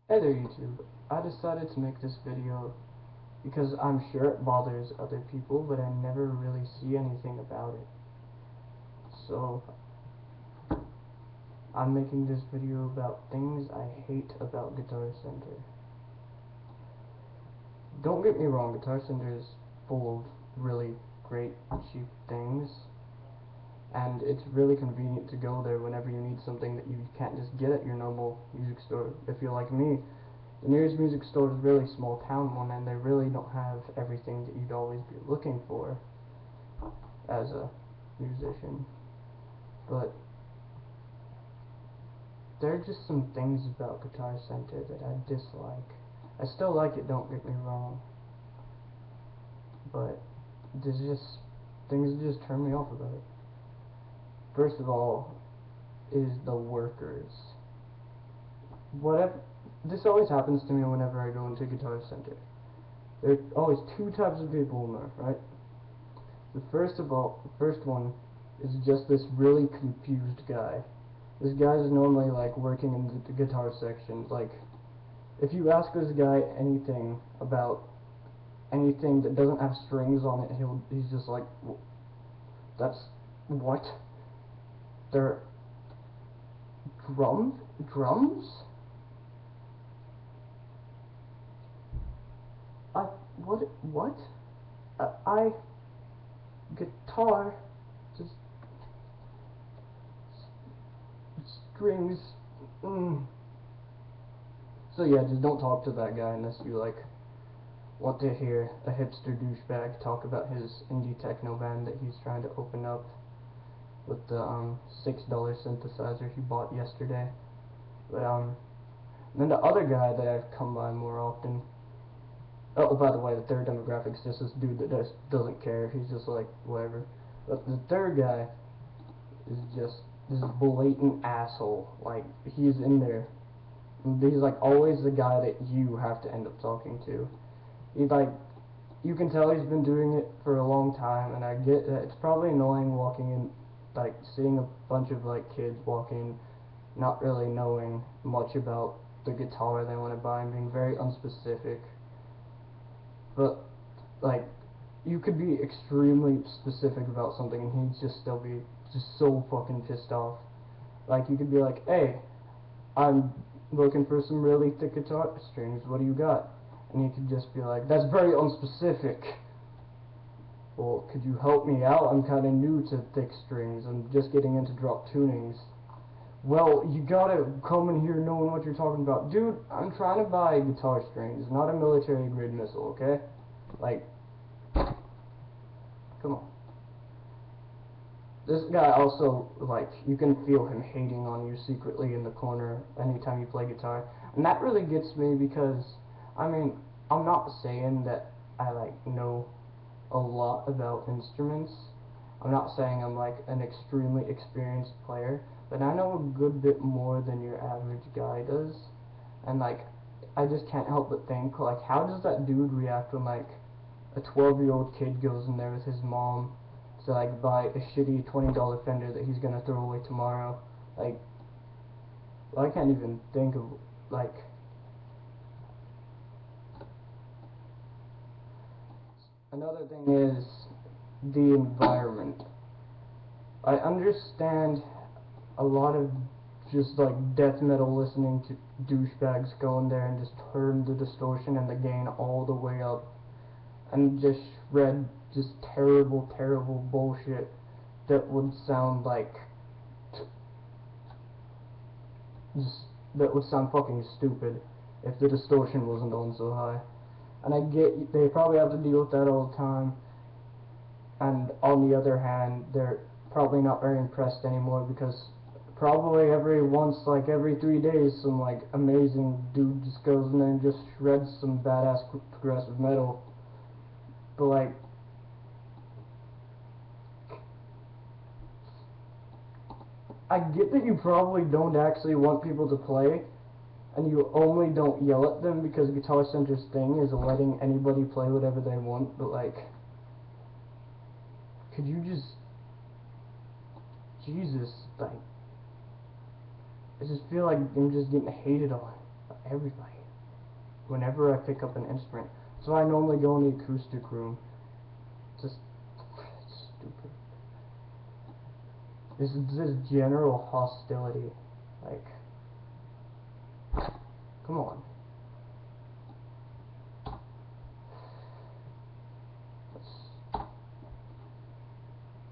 Hey there YouTube, I decided to make this video because I'm sure it bothers other people, but I never really see anything about it. So, I'm making this video about things I hate about Guitar Center. Don't get me wrong, Guitar Center is full of really great, cheap things, and it's really convenient to go there whenever you need something that you can't just get at your normal music store. If you're like me, the nearest music store is a really small town one, and they really don't have everything that you'd always be looking for as a musician. But there are just some things about Guitar Center that I dislike. I still like it, don't get me wrong, but there's just things that just turn me off about it. First of all is the workers. Whatever, this always happens to me whenever I go into Guitar Center. There are always two types of people in there, right? The first one is just this really confused guy. This guy is normally like working in the guitar section. Like, if you ask this guy anything about anything that doesn't have strings on it, he's just like, that's what? They're drums? What? Guitar, just strings. So yeah, just don't talk to that guy unless you like want to hear a hipster douchebag talk about his indie techno band that he's trying to open up with the $6 synthesizer he bought yesterday. But then the other guy that I've come by more often. Oh, by the way, the third demographic's just this dude that doesn't care. He's just like, whatever. But the third guy is just this blatant asshole. Like, he's in there. And he's like always the guy that you have to end up talking to. He's like, you can tell he's been doing it for a long time, and I get that it's probably annoying walking in, like, seeing a bunch of like kids walking, not really knowing much about the guitar they want to buy and being very unspecific. But, like, you could be extremely specific about something and he'd just still be just so fucking pissed off. Like, you could be like, hey, I'm looking for some really thick guitar strings, what do you got? And he could just be like, that's very unspecific. Well, could you help me out? I'm kinda new to thick strings, I'm just getting into drop tunings. Well, you gotta come in here knowing what you're talking about. Dude, I'm trying to buy guitar strings, not a military grade missile, okay? Like, come on. This guy also, like, you can feel him hating on you secretly in the corner anytime you play guitar. And that really gets me because, I mean, I'm not saying that I, like, know a lot about instruments. I'm not saying I'm, like, an extremely experienced player. But I know a good bit more than your average guy does. And, like, I just can't help but think, like, how does that dude react when, like, a 12-year-old kid goes in there with his mom to, like, buy a shitty $20 Fender that he's gonna throw away tomorrow? Like, well, I can't even think of, like, another thing is the environment. I understand a lot of just like death metal listening to douchebags go in there and just turn the distortion and the gain all the way up and just shred just terrible bullshit that would sound like just that would sound fucking stupid if the distortion wasn't on so high. And I get they probably have to deal with that all the time, and on the other hand they're probably not very impressed anymore because probably like every 3 days, some like amazing dude just goes in there and just shreds some badass progressive metal. But like, I get that you probably don't actually want people to play, and you only don't yell at them because Guitar Center's thing is letting anybody play whatever they want. But like, could you just, Jesus, like, I just feel like I'm just getting hated on by everybody. whenever I pick up an instrument. So I normally go in the acoustic room. Just stupid. This general hostility. Like, come on.